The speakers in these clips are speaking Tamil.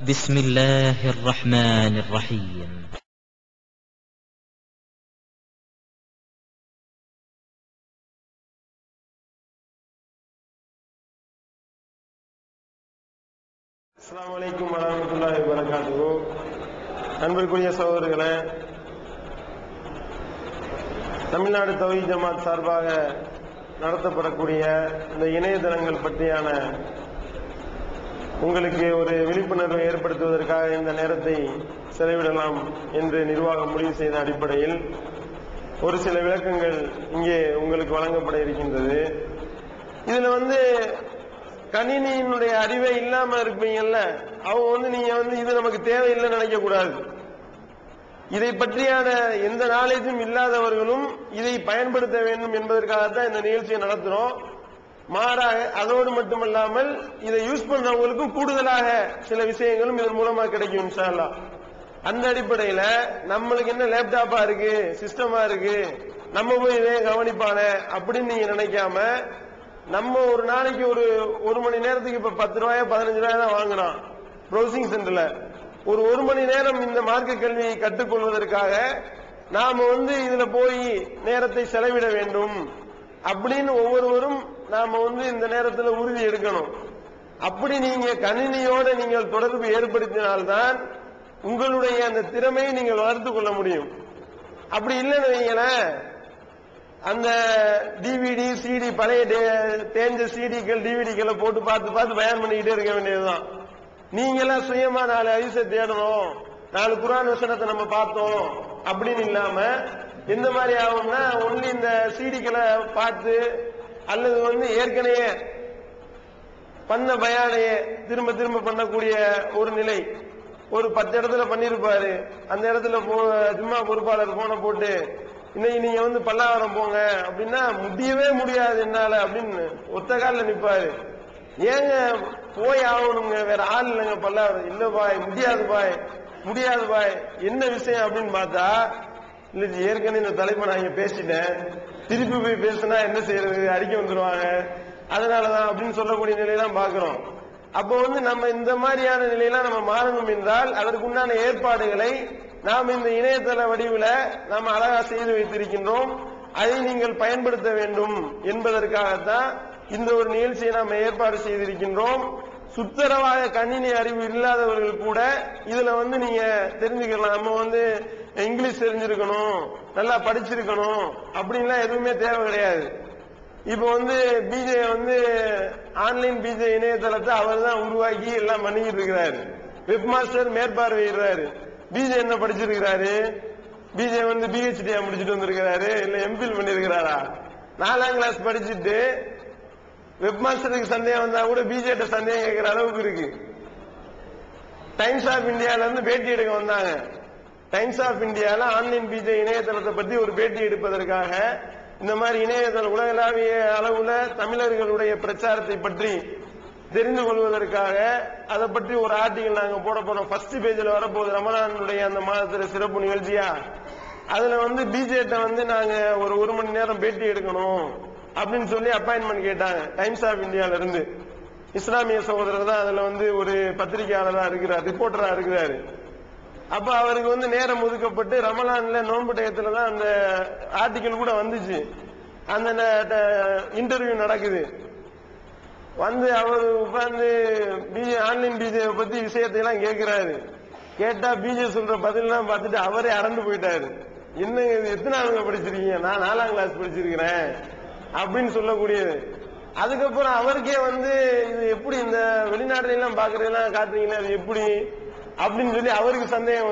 بسم الله الرحمن الرحيم. அஸ்ஸலாமு அலைக்கும் வரஹ்மத்துல்லாஹி வபரகாத்துஹு. அன்பிற்குரிய சகோதரர்களே, தமிழ்நாடு தௌஹீத் ஜமாத் சார்பாக நடத்தப்படக்கூடிய இந்த இணையதளங்கள் பற்றியான உங்களுக்கு ஒரு விழிப்புணர்வை ஏற்படுத்துவதற்காக இந்த நேரத்தை செலவிடலாம் என்று நிர்வாகம் முடிவு செய்த அடிப்படையில் ஒரு சில விளக்கங்கள் இங்கே உங்களுக்கு வழங்கப்பட இருக்கின்றது. இதுல கணினியினுடைய அறிவே இல்லாம இருப்பீங்கல்ல, அவங்க நீங்க இது நமக்கு தேவையில்லைன்னு நினைக்க கூடாது. இதை பற்றியான எந்த நாலேஜும் இல்லாதவர்களும் இதை பயன்படுத்த வேண்டும் என்பதற்காகத்தான் இந்த நிகழ்ச்சியை நடத்துறோம். மாறாக அதோடு மட்டுமல்லாமல் இதை யூஸ் பண்றவங்களுக்கும் கூடுதலாக சில விஷயங்களும் இதன் மூலமா கிடைக்கும் இன்ஷா அல்லாஹ். அந்த அடிப்படையில நம்மளுக்கு என்ன லேப்டாப்பா இருக்கு, சிஸ்டமா இருக்கு, நம்ம போய் இதே கவனிப்பான அப்படின்னு நீங்க நினைக்காம, நம்ம ஒரு நாளைக்கு ஒரு மணி நேரத்துக்கு இப்ப 10 ரூபாயோ 15 ரூபாய் தான் வாங்குறோம் ப்ரௌசிங் சென்டர்ல. ஒரு மணி நேரம் இந்த மார்க்க கல்வியை கற்றுக்கொள்வதற்காக நாம இதுல போய் நேரத்தை செலவிட வேண்டும் அப்படின்னு ஒவ்வொருவரும் நாம இந்த நேரத்தில் உறுதி எடுக்கணும். அப்படி நீங்க கணினியோட நீங்கள் தொடர்பு ஏற்படுத்தினால்தான் உங்களுடைய அந்த திறமையை நீங்கள் வளர்த்து கொள்ள முடியும். அப்படி இல்லைன்னு வைங்களேன், அந்த டிவிடி சிடி பழைய தேஞ்ச சிடிக்கள் டிவிடிக்களை போட்டு பார்த்து பார்த்து பயன் பண்ணிக்கிட்டே இருக்க வேண்டியதுதான். நீங்களாம் சுயமா 4 ஹதீஸை தேடணும், 4 குர்ஆன் வசனத்தை நம்ம பார்த்தோம் அப்படின்னு இல்லாம எந்த மாதிரி ஆகும்னா, ஒன்லி இந்த சிடிக்களை பார்த்து அல்லது ஏற்கனவே பண்ண பயானையே திரும்ப திரும்ப பண்ணக்கூடிய ஒரு நிலை. ஒரு 10 இடத்துல பண்ணிருப்பாரு, அந்த இடத்துல ஜும்மா பொறுப்பாளர் போன போட்டு இன்னைக்கு நீங்க பல்லாவரம் போங்க அப்படின்னா முடியவே முடியாது என்னால அப்படின்னு ஒத்த காலில் நிப்பாரு. ஏங்க போய் ஆகணுங்க, வேற ஆள் இல்லைங்க பல்லாவரம். இல்ல பாய், முடியாது பாய், முடியாது பாய், என்ன விஷயம் அப்படின்னு பார்த்தா, இல்ல ஏற்கனவே இந்த தலைப்பை நான் இங்க பேசிட்டேன், திருப்பி போய் பேசினா என்ன செய்யறது, அறிக்கை வந்துருவாங்க, அதனாலதான் அப்படின்னு சொல்லக்கூடிய நிலையெல்லாம் பாக்குறோம். அப்போ நம்ம இந்த மாதிரியான நிலையெல்லாம் நம்ம மாறணும் என்றால் அதற்குண்டான ஏற்பாடுகளை நாம் இந்த இணையதள வடிவில் நாம் அழகா செய்து வைத்திருக்கின்றோம். அதை நீங்கள் பயன்படுத்த வேண்டும் என்பதற்காகத்தான் இந்த ஒரு நிகழ்ச்சியை நாம் ஏற்பாடு செய்திருக்கின்றோம். சுத்தரவாக கணினி அறிவு இல்லாதவர்கள் கூட இதுல நீங்க தெரிஞ்சுக்கலாம். நம்ம இங்கிலீஷ் தெரிஞ்சிருக்கணும், நல்லா படிச்சிருக்கணும் அப்படின்லாம் எதுவுமே தேவை கிடையாது. இப்ப பிஜே ஆன்லைன் பிஜே இணையதளத்தை அவர் தான் உருவாக்கி எல்லாம் பண்ணிக்கிட்டு இருக்கிறாரு. Web master மேற்பார்வையிடுறாரு. பிஜே என்ன படிச்சிருக்கிறாரு? பிஜே பிஹெச்டி முடிச்சுட்டு வந்திருக்கிறாரு, இல்ல எம்பில் பண்ணிருக்கிறாரா? 4ஆம் கிளாஸ் படிச்சுட்டு வெப் மாஸ்டருக்கு சந்தேகம் வந்தா கூட பிஜேட்ட சந்தேகம் கேட்கிற அளவுக்கு இருக்கு. டைம்ஸ் ஆஃப் இந்தியால இருந்து பேட்டி எடுக்க வந்தாங்க. டைம்ஸ் ஆஃப் இந்தியால ஆன்லைன் பிஜே இணையதளத்தை பத்தி ஒரு பேட்டி எடுப்பதற்காக, இந்த மாதிரி இணையதள உலகளாவிய அளவுல தமிழர்களுடைய பிரச்சாரத்தை பற்றி தெரிந்து கொள்வதற்காக அதை பற்றி ஒரு ஆர்டிகல் நாங்க போட போறோம். ஃபர்ஸ்ட் பேஜ்ல வரப்போகுது, ரமலானுடைய அந்த மாதத்துல சிறப்பு நிகழ்ச்சியா. அதுல பிஜேட்ட நாங்க ஒரு மணி நேரம் பேட்டி எடுக்கணும் அப்படின்னு சொல்லி அப்பாயின்மெண்ட் கேட்டாங்க டைம்ஸ் ஆஃப் இந்தியால இருந்து. இஸ்லாமிய சகோதரர் தான் அதுல ஒரு பத்திரிகையாளரா இருக்கிறார், ரிப்போர்ட்டரா இருக்கிறாரு. அப்ப அவருக்கு நேரம் ஒதுக்கப்பட்டு ரமலான்ல நோன்பு டயத்துல தான் அந்த ஆர்டிகல் கூட வந்துச்சு. அந்த இன்டர்வியூ நடக்குது. அவர் உட்கார்ந்து ஆன்லைன் பிஜே பத்தி விஷயத்தை எல்லாம் கேட்கிறாரு. கேட்டா பிஜே சொல்ற பதிலாம் பார்த்துட்டு அவரே அரண்டு போயிட்டாரு. என்ன எத்தனாவது படிச்சிருக்கீங்க? நான் 4ஆம் கிளாஸ் படிச்சிருக்கிறேன் அப்படின்னு சொல்லக்கூடியது. அதுக்கப்புறம் அவருக்கே இது எப்படி இந்த வெளிநாட்டுல எல்லாம் பாக்குறதெல்லாம் காட்டுறீங்களா, அது எப்படி அப்படின்னு சொல்லி அவருக்கு சந்தேகம்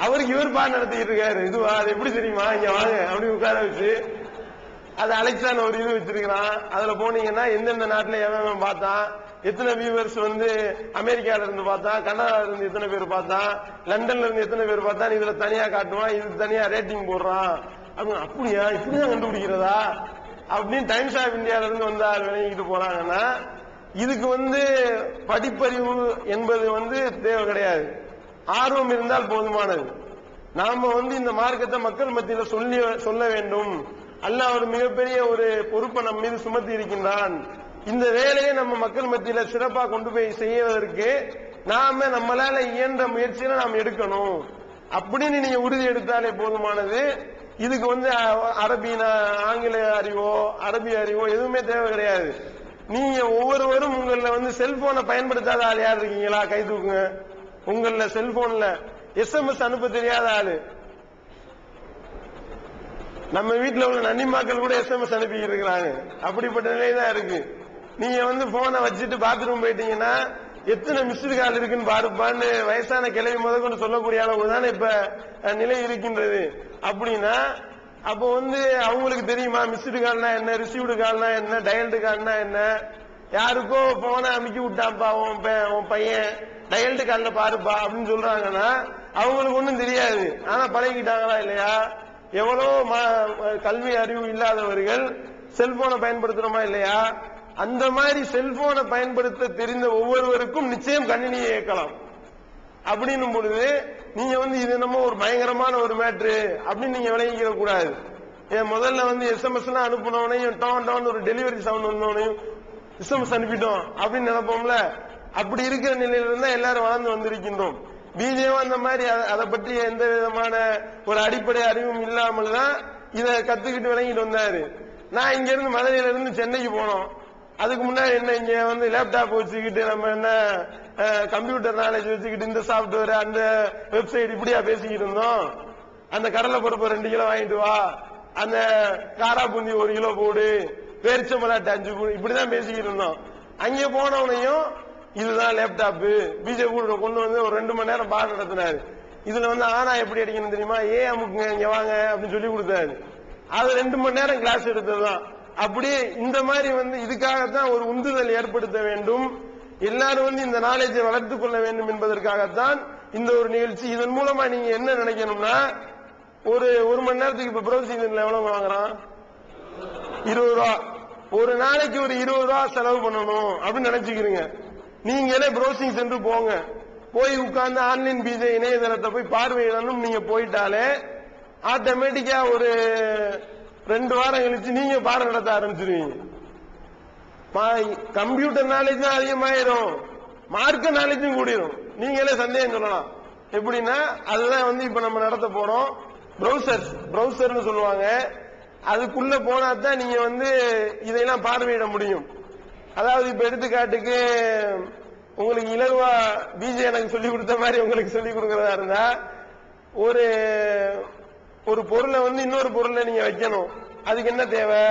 அவருக்கு இவர் பாடம் நடத்திக்கிட்டு இருக்காரு. இதுவா, அது எப்படி தெரியுமா, இங்க வாங்க அப்படி உட்கார வச்சு அது அலெக்சான்னு ஒரு இது வச்சிருக்கிறான். அதுல போனீங்கன்னா எந்தெந்த நாட்டுல எவன் பார்த்தான், எத்தனை வியூவர்ஸ் அமெரிக்கால இருந்து பார்த்தான், கனடால இருந்து எத்தனை பேர் பார்த்தான், லண்டன்ல இருந்து எத்தனை பேர் பார்த்தான், இதுல தனியா காட்டுவான், இது தனியா ரேட்டிங் போடுறான். அப்படியா, இப்படிதான் கண்டுபிடிக்கிறதா அப்படின்னு டைம்ஸ் ஆஃப் இந்தியால இருந்து வந்தால் விளங்கிட்டு போறாங்கன்னா, இதுக்கு படிப்பறிவு என்பது தேவை கிடையாது. ஆர்வம் இருந்தால் போதுமானது. நாம இந்த மார்க்கத்தை மக்கள் மத்தியில சொல்ல வேண்டும். அல்லாஹ் ஒரு மிகப்பெரிய ஒரு பொறுப்பை நம்ம மீது சுமத்தி இருக்கின்றான். இந்த வேலையை நம்ம மக்கள் மத்தியில சிறப்பாக கொண்டு போய் செய்வதற்கு நாம நம்மளால இயன்ற முயற்சியில நாம் எடுக்கணும் அப்படின்னு நீங்க உறுதி எடுத்தாலே போதுமானது. இதுக்கு அரபின ஆங்கில அறிவோ அரபி அறிவோ எதுவுமே தேவை கிடையாது. நீங்க ஒவ்வொருவரும் உங்கள செல்போனை பயன்படுத்தாத ஆள் யார் இருக்கீங்களா? கை தூக்குங்க. உங்கள செல்போன்ல SMS அனுப்ப தெரியாத ஆளு. நம்ம வீட்டுல உள்ள நன்னிமாக்கள் கூட SMS அனுப்பி இருக்கிறாங்க. அப்படிப்பட்ட நிலைதான் இருக்கு. நீங்க போனை வச்சுட்டு பாத்ரூம் போயிட்டீங்கன்னா எத்தனை மிஸ்டு கால் இருக்குன்னு பாருப்பான்னு வயசான கிளவி முதற்கொண்டு சொல்லக்கூடிய அளவு தானே இப்ப நிலை இருக்கின்றது. அப்படின்னா அப்போ அவங்களுக்கு தெரியுமா மிஸ்டு கால்னா என்ன, ரிசீவ்டு கால்னா என்ன, டயல்டு கால்னா என்ன? யாருக்கோ போனை அமுக்கி விட்டாப்பா உன் பையன் டயல்டு கால்ல பாருப்பா அப்படின்னு சொல்றாங்கன்னா அவங்களுக்கு ஒண்ணும் தெரியாது. ஆனா பழகிட்டாங்களா இல்லையா? எவ்வளவு கல்வி அறிவு இல்லாதவர்கள் செல்போனை பயன்படுத்துறோமா இல்லையா? அந்த மாதிரி செல்போனை பயன்படுத்த தெரிந்த ஒவ்வொருவருக்கும் நிச்சயம் கணினியை இயக்கலாம். அப்படின்னும் பொழுது நீங்க இது நம்ம ஒரு பயங்கரமான ஒரு மேட்ரு அப்படின்னு நீங்க விளங்கிக்க கூடாது. முதல்ல SMS எல்லாம் அனுப்பினோனையும் டோன் ஒரு டெலிவரி சவுண்ட் வந்தோனையும் SMS அனுப்பிட்டோம் அப்படின்னு நினைப்போம்ல. அப்படி இருக்கிற நிலையில இருந்தா எல்லாரும் வளர்ந்து வந்திருக்கின்றோம். பிஜேவா அந்த மாதிரி அதை பற்றி எந்த விதமான ஒரு அடிப்படை அறிவும் இல்லாமல் தான் இதை கத்துக்கிட்டு விளங்கிட்டு வந்தாரு. நான் இங்க இருந்து மதுரையில இருந்து சென்னைக்கு போனோம். அதுக்கு முன்னாடி என்ன இங்க லேப்டாப் வச்சுக்கிட்டு நம்ம என்ன கம்ப்யூட்டர் நாலேஜ் வச்சுக்கிட்டு இந்த சாப்ட்வேர் அந்த வெப்சைட் இப்படியா பேசிக்கிட்டு இருந்தோம். அந்த கடலை பருப்பு 2 கிலோ வாங்கிட்டு வா, அந்த காரா பூந்தி 1 கிலோ போடு, பேரிச்சம்பழாட்டு 5 இப்படிதான் பேசிக்கிட்டு இருந்தோம். அங்கே போனவனையும் இதுதான் லேப்டாப் பிஜேபி கொண்டு ஒரு 2 மணி நேரம் பாடம் நடத்தினாரு. இதுல ஆனா எப்படி அடிக்கணும் தெரியுமா? அமுக்குங்க இங்க வாங்க அப்படின்னு சொல்லி கொடுத்தாரு. அது 2 மணி நேரம் கிளாஸ் எடுத்ததுதான். அப்படியே இந்த மாதிரி இதுக்காகத்தான் ஒரு உந்துதல் ஏற்படுத்த வேண்டும். எல்லாரும் இந்த நாலேஜை வளர்த்துக் கொள்ள வேண்டும் என்பதற்காகத்தான் இந்த ஒரு நிகழ்ச்சி. இதன் மூலமா நீங்க என்ன நினைக்கணும்னா, ஒரு மணி நேரத்துக்கு இப்ப ப்ரௌசிங் எவ்வளவு வாங்குறான்? 20 ரூபா. ஒரு நாளைக்கு ஒரு 20 ரூபா செலவு பண்ணணும் அப்படின்னு நினைச்சுக்கிறீங்க. நீங்களே ப்ரௌசிங் சென்டர் போங்க. போய் உட்கார்ந்து ஆன்லைன் பிஜே இணையதளத்தை போய் பார்வையிடணும். நீங்க போயிட்டாலே ஆட்டோமேட்டிக்கா ஒரு 2 வாரம் கழிச்சு நீங்க பாடம் நடத்த ஆரம்பிச்சிருவீங்க. கம்ப்யூட்டர் நாலேஜ் தான் அதிகமாயிரும், மார்க்க நாலேஜும் கூடிரும். நீங்களே சந்தேகம் சொல்லலாம். எப்படின்னா அதுதான் இப்ப நம்ம நடத்த போறோம். பிரவுசர்னு சொல்லுவாங்க. அதுக்குள்ள போனா தான் நீங்க இதையெல்லாம் பார்வையிட முடியும். அதாவது இப்ப எடுத்துக்காட்டுக்கு உங்களுக்கு இலகுவா பிஜே எனக்கு சொல்லி கொடுத்த மாதிரி உங்களுக்கு சொல்லி கொடுக்கறதா இருந்தா, ஒரு பொருளை இன்னொரு பொருளை நீங்க வைக்கணும். அதுக்கு என்ன தேவை?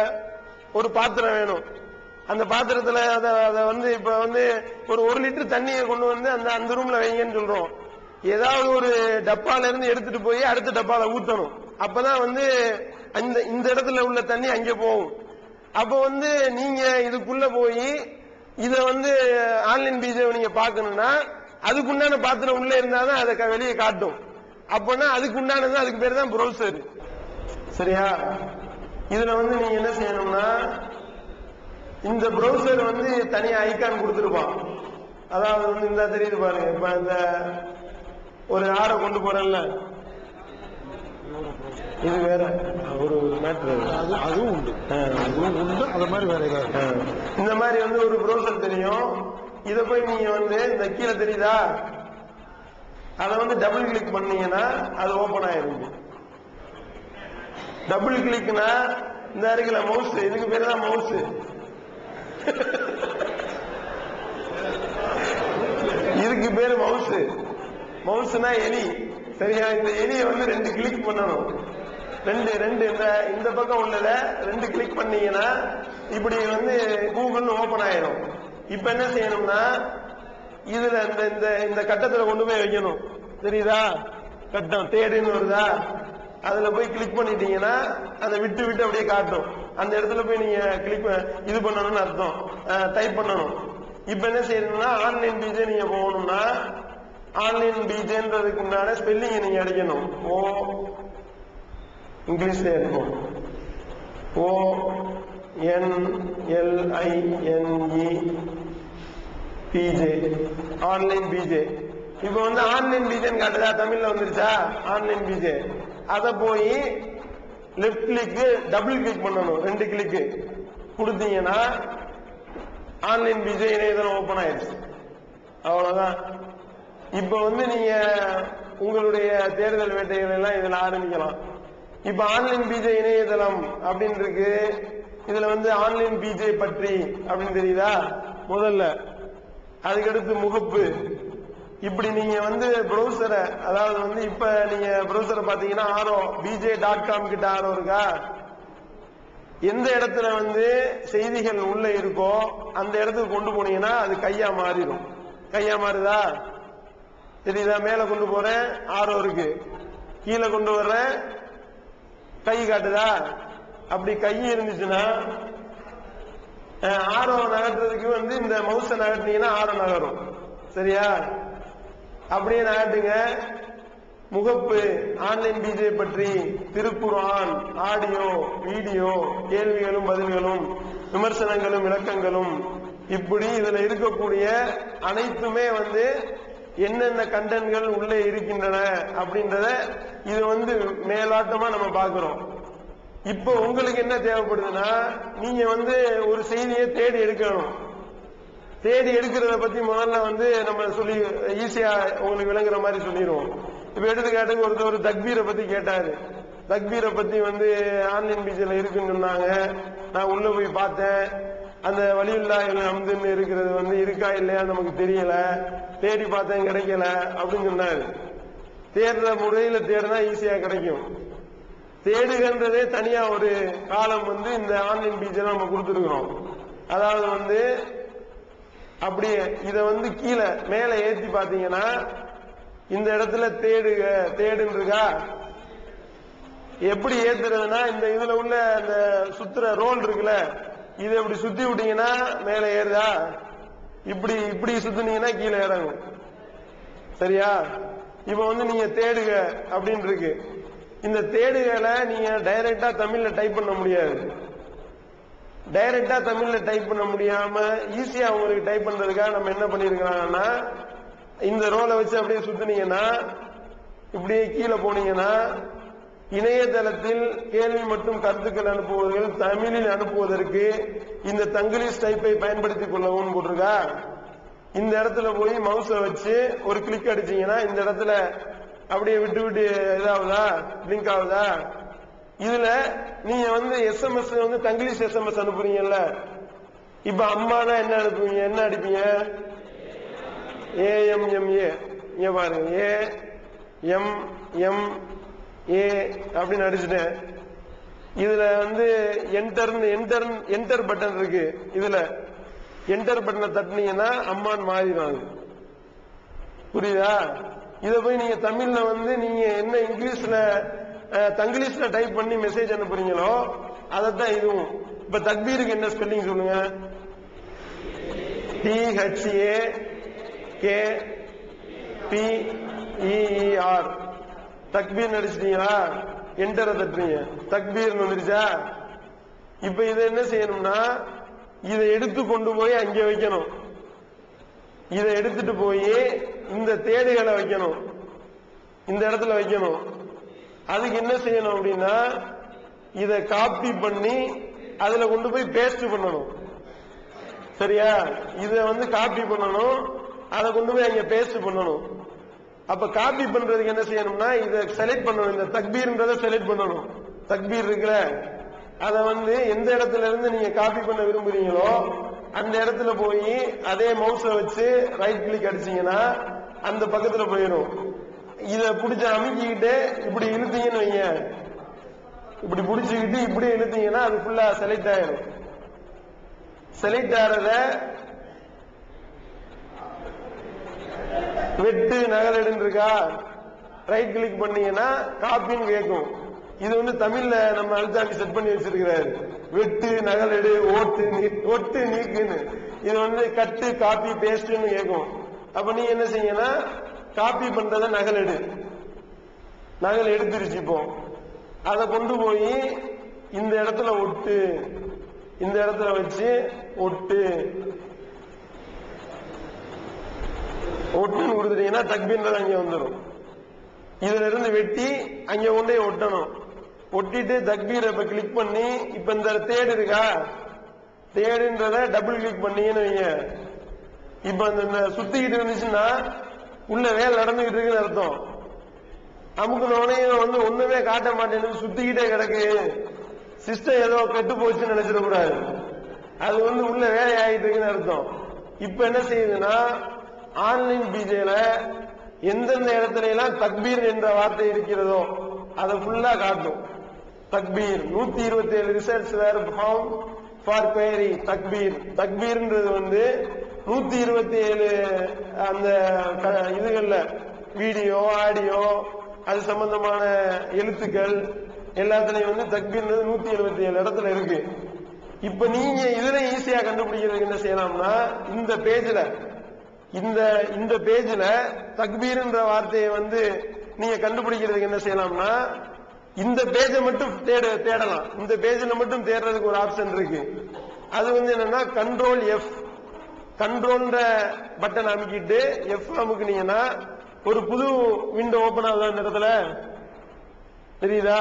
ஒரு பாத்திரம் வேணும். அந்த பாத்திரத்துல அதை இப்ப ஒரு 1 லிட்டர் தண்ணியை கொண்டு அந்த ரூம்ல வைங்கன்னு சொல்றோம். ஏதாவது ஒரு டப்பால இருந்து எடுத்துட்டு போய் அடுத்த டப்பால ஊத்தணும். அப்பதான் இந்த இடத்துல உள்ள தண்ணி அங்க போகும். அப்ப நீங்க இதுக்குள்ள போய் இத ஆன்லைன் பிஜே நீங்க பாக்கணும்னா அதுக்குண்டான பாத்திரம் உள்ள இருந்தாதான் அதை வெளியே காட்டும். அப்பனா அதுக்கு உண்டானது, அதுக்கு பேர் தான் ப்ரௌசர். சரியா? இதுல நீங்க என்ன செய்யணும்னா, இந்த ப்ரௌசர் தனியா ஐகான் கொடுத்துருப்பான். அதாவது இந்த தெரியுது பாருங்க. இப்ப இந்த ஒரு ஆரை கொண்டு போறேன்ல, இது வேற ஒரு மேட்ரு. அதுவும் உண்டு, அதுவும் உண்டு. அது மாதிரி வேற ஏதாவது இந்த மாதிரி ஒரு ப்ரௌசர் தெரியும். இத போய் நீங்க இந்த கீழே தெரியுதா, அதை டபுள் கிளிக் பண்ணீங்கன்னா அது ஓபன் ஆயிருக்கு. டபுள் கிளிக்னா இந்த இருக்குல்ல மவுஸ், இதுக்கு பேரு தான் மவுஸ். இதுக்கு பேரு மவுஸ். மவுஸ்னா எலி. சரியா? இந்த எலியை 2 கிளிக் பண்ணணும். ரெண்டு இந்த பக்கம் உள்ளத 2 கிளிக் பண்ணீங்கன்னா இப்படி கூகுள் ஓபன் ஆயிரும். இப்ப என்ன செய்யணும்னா, இதுல இந்த கட்டத்துல கொண்டு போய் வைக்கணும். தெரியுதா? கட்டம் தேடுன்னு வருதா, அதுல போய் கிளிக் பண்ணிட்டீங்கன்னா அதை விட்டு விட்டு அப்படியே காட்டும். அந்த இடத்துல போய் நீங்க கிளிக் இது பண்ணணும்னு அர்த்தம், டைப் பண்ணணும். இப்ப என்ன செய்யணும்னா, ஆன்லைன் பிஜே நீங்க போகணும்னா ஆன்லைன் பிஜேன்றதுக்கு உண்டான ஸ்பெல்லிங் நீங்க அடிக்கணும். ஓ இங்கிலீஷ்ல இருக்கும். ONLINE PJ, online PJ. இப்ப ஆன்லைன் பிஜேன்னு காட்டுதா? தமிழ்ல வந்துருச்சா ஆன்லைன் பிஜே? அத போய் லெப்ட் கிளிக் டபுள் கிளிக் பண்ணணும். 2 கிளிக் கொடுத்தீங்கன்னா ஆன்லைன் பிஜே இணையதளம் ஓபன் ஆயிடுச்சு. அவ்வளவுதான். இப்ப வந்து நீங்க உங்களுடைய தேர்தல் வேட்டைகள் எல்லாம் இதுல ஆரம்பிக்கலாம். இப்ப ஆன்லைன் பிஜே இணையதளம் அப்படின்னு இருக்கு. இதுல வந்து ஆன்லைன் பிஜே பற்றி அப்படின்னு தெரியுதா முதல்ல. அதுக்கடுத்து முகப்பு. இப்படி நீங்க வந்து ப்ரௌசரை, அதாவது வந்து இப்ப நீங்க ப்ரௌசரை பாத்தீங்கன்னா BJ.com கிட்ட இருக்கா? எந்த இடத்துல வந்து செய்திகள் உள்ள இருக்கோ அந்த இடத்துக்கு கொண்டு போனீங்கன்னா அது கையா மாறிடும். கையா மாறுதா தெரியுதா? மேல கொண்டு போறேன் இருக்கு, கீழே கொண்டு வர்றேன் கை காட்டுதா? அப்படி கை இருந்துச்சுன்னா நகர்றதுக்கு வந்து இந்த மவுசை நகர்த்தீங்கன்னா நகரும். சரியா? அப்படியே நகட்டுங்க. முகப்பு ஆன்லைன் பிஜே பற்றி, திருக்குர்ஆன், ஆடியோ, வீடியோ, கேள்விகளும் பதில்களும், விமர்சனங்களும் விளக்கங்களும், இப்படி இதுல இருக்கக்கூடிய அனைத்துமே வந்து என்னென்ன கண்டென்ட்கள் உள்ளே இருக்கின்றன அப்படின்றத இது வந்து மேலாட்டமா நம்ம பார்க்கிறோம். இப்போ உங்களுக்கு என்ன தேவைப்படுதுன்னா, நீங்க வந்து ஒரு செய்தியை தேடி எடுக்கணும். தேடி எடுக்கிறத பத்தி முதல்ல வந்து நம்ம சொல்லி ஈஸியா உங்களுக்கு விளங்குற மாதிரி சொல்லிடுவோம். இப்ப எடுத்துக்காட்டுக்கு ஒருத்தர் தக்பீரை பத்தி கேட்டாரு. தக்பீரை பத்தி வந்து ஆன்லைன் பீஜில் இருக்குன்னு சொன்னாங்க. நான் உள்ள போய் பார்த்தேன். அந்த வலியுல்லாஹில் ஹம்துன்னு இருக்கிறது வந்து இருக்கா இல்லையா நமக்கு தெரியல, தேடி பார்த்தேன் கிடைக்கல அப்படின்னு சொன்னாரு. தேடுற முறையில தேடினா ஈஸியா கிடைக்கும். தேடுகின்றதே தனியா ஒரு காலம் வந்து இந்த ஆன்லைன் பீஜை நம்ம கொடுத்துருக்கிறோம். அதாவது வந்து அப்படியே இத வந்து கீழே மேல ஏத்தி பாத்தீங்கன்னா இந்த இடத்துல தேடுன்னு இருக்கா? எப்படி ஏத்துறதுன்னா, இந்த இதுல உள்ள அந்த சுத்துற ரோல் இருக்குல்ல, இதை இப்படி சுத்தி விட்டீங்கன்னா மேல ஏறுதா? இப்படி இப்படி சுத்தினீங்கன்னா கீழே இறங்கும். சரியா? இப்ப வந்து நீங்க தேடுக அப்படின்னு இருக்கு. இந்த தேடுகளை நீங்க டைரக்டா தமிழ்ல டைப் பண்ண முடியாது. டைரக்டா தமிழ்ல டைப் பண்ண முடியாம ஈஸியா உங்களுக்கு டைப் பண்றதுக்காக நம்ம என்ன பண்ணிருக்கிறாங்கன்னா, இந்த ரோலை வச்சு அப்படியே சுத்தினீங்கன்னா இப்படியே கீழே போனீங்கன்னா இணையதளத்தில் கேள்வி மற்றும் கருத்துக்கள் அனுப்புவர்கள் தமிழில் அனுப்புவதற்கு இந்த தங்கிலீஷ் டைப்பை பயன்படுத்திக் கொள்ளவும் போட்டிருக்கா. இந்த இடத்துல போய் மவுஸை வச்சு ஒரு கிளிக் அடிச்சீங்கன்னா இந்த இடத்துல அப்படியே விட்டு விட்டு இதாகுதா, பிளிங்க் ஆகுதா? இதுல நீங்க வந்து SMS வந்து தங்கிலீஷ் SMS அனுப்புறீங்கல்ல. இப்ப அம்மானா என்ன அனுப்புவீங்க? என்ன அடிப்பீங்க? AMMA. இங்க பாருங்க, AMMA அப்படின்னு அடிச்சுட்டேன். இதுல வந்து என்டர் பட்டன் இருக்கு. இதுல என்டர் பட்டனை தட்டினீங்கன்னா அம்மான் மாறிடும். புரியுதா? இத போய் நீங்க தமிழ்ல வந்து நீங்க என்ன இங்கிலீஷ்ல தங்கிலீஷ்ல டைப் பண்ணி மெசேஜ் அனுப்புறீங்களோ அதத்தான் இதுவும். இப்ப தக்பீருக்கு என்ன ஸ்பெல்லிங் சொல்லுங்க? THAKPEER. தக்பீர் நடிச்சிட்டீங்களா? என்டரை தட்டுறீங்க, தக்பீர் வந்துருச்சா? இப்ப இதை என்ன செய்யணும்னா, இதை எடுத்து கொண்டு போய் அங்க வைக்கணும். இதை எடுத்துட்டு போய் இந்த தேடுகளை வைக்கணும், இந்த இடத்துல வைக்கணும். அதுக்கு என்ன செய்யணும் அப்படின்னா, இதை காப்பி பண்ணி அதுல கொண்டு போய் பேஸ்ட் பண்ணணும். சரியா? இத வந்து காப்பி பண்ணணும், அதை கொண்டு போய் அங்க பேஸ்ட் பண்ணணும். அப்ப காப்பி பண்றதுக்கு என்ன செய்யணும்னா, இதை செலக்ட் பண்ணணும். இந்த தக்பீர்ன்றதை செலக்ட் பண்ணணும். தக்பீர் இருக்கிற அதை வந்து எந்த இடத்துல இருந்து நீங்க காப்பி பண்ண விரும்புறீங்களோ அந்த இடத்துல போய் அதே மவுஸை வச்சு ரைட் கிளிக் அடிச்சீங்கன்னா அந்த பக்கத்துல போயிடும். இத பிடிச்ச அமைக்கிக்கிட்டு இப்படி இழுத்தீங்கன்னு வைங்க, இப்படி பிடிச்சுக்கிட்டு இப்படி இழுத்தீங்கன்னா அது ஃபுல்லா செலக்ட் ஆயிடும். செலக்ட் ஆறத வெட்டு நகலெடுன்னு இருக்கா, ரைட் கிளிக் பண்ணீங்கன்னா காப்பின்னு கேட்கும். இது வந்து தமிழ்ல நம்ம அழுத்தாண்டி செட் பண்ணி வச்சிருக்கிறாரு. வெட்டு நகலெடு ஒட்டு நீக்குன்னு. இது வந்து கட்டு காப்பி பேஸ்ட்னு கேட்கும். அப்ப நீ என்ன செய்யனா, காப்பி பண்றத நகலெடு. நகல் எடுத்துருச்சு. இப்போ அதை கொண்டு போய் இந்த இடத்துல ஒட்டு, இந்த இடத்துல வச்சு ஒட்டு ஒட்டுன்னு கொடுத்துட்டீங்கன்னா தக்பீர்ன்றது அங்க வந்துடும். இதுல இருந்து வெட்டி அங்க கொண்டே ஒட்டணும். ஒட்டிட்டு தக்பீரை இப்ப கிளிக் பண்ணி இப்ப இந்த தேடு இருக்கா, தேடுன்றத டபுள் கிளிக் பண்ணீங்கன்னு வைங்க. இப்ப அந்த சுத்திக்கிட்டு இருந்துச்சுன்னா உள்ள வேலை நடந்துகிட்டு இருக்குன்னு அர்த்தம். அமுக்குனோடனே வந்து ஒண்ணுமே காட்ட மாட்டேன்னு சுத்திக்கிட்டே கிடக்கு, சிஸ்டம் ஏதோ கெட்டு போச்சுன்னு நினைச்சிடக்கூடாது. அது வந்து உள்ள வேலை ஆகிட்டு இருக்குன்னு அர்த்தம். இப்ப என்ன செய்யுதுன்னா, ஆன்லைன் பிஜேல எந்தெந்த இடத்துல எல்லாம் தக்பீர் என்ற வார்த்தை இருக்கிறதோ அதை ஃபுல்லா காட்டும். தக்பீர் 127 results were found for query தக்பீர். தக்பீர்ன்றது வந்து 127 அந்த இதுகள்ல வீடியோ ஆடியோ அது சம்பந்தமான எழுத்துக்கள் எல்லாத்துலயும் வந்து தக்பீர்ன்றது 177 இடத்துல இருக்கு. இப்ப நீங்க இதுல ஈஸியா கண்டுபிடிக்கிறதுக்கு என்ன செய்யலாம்னா, இந்த பேஜ்ல தக்பீர்ன்ற வார்த்தையை வந்து நீங்க கண்டுபிடிக்கிறதுக்கு என்ன செய்யலாம்னா, இந்த பேஜை மட்டும் தேடலாம். இந்த பேஜ்ல மட்டும் தேடுறதுக்கு ஒரு ஆப்ஷன் இருக்கு. அது வந்து என்னன்னா கண்ட்ரோல் எஃப், கண்ட்ரோல்ன்ற பட்டன் அமைக்கிட்டு எஃப் அமுக்குனீங்கன்னா ஒரு புது விண்டோ ஓபன் ஆகுதா? இந்த இடத்துல தெரியுதா?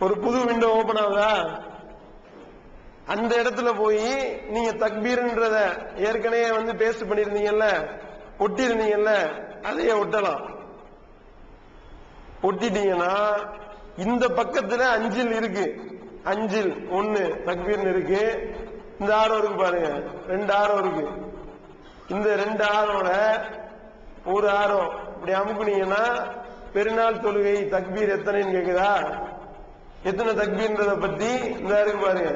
ஒரு புது விண்டோ ஓபன் ஆகுதா? அந்த இடத்துல போய் நீங்க தக்பீர்ன்றத ஏற்கனவே வந்து பேஸ்ட் பண்ணிருந்தீங்கல்ல, ஒட்டி இருந்தீங்கல்ல, அதையே ஒட்டலாம். ஒட்டிட்டீங்கன்னா இந்த பக்கத்துல அஞ்சில் இருக்கு, அஞ்சில் 1 தக்பீர்னு இருக்கு. இந்த ஆரோ இருக்கு பாருங்க, 2 ஆரோ இருக்கு. இந்த 2 ஆரோட ஒரு ஆரோ இப்படி அமுக்குனீங்கன்னா பெருநாள் தொழுகை தக்பீர் எத்தனைன்னு கேக்குதா? எத்தனை தக்பீர்ன்றத பத்தி இந்த இருக்கு பாருங்க,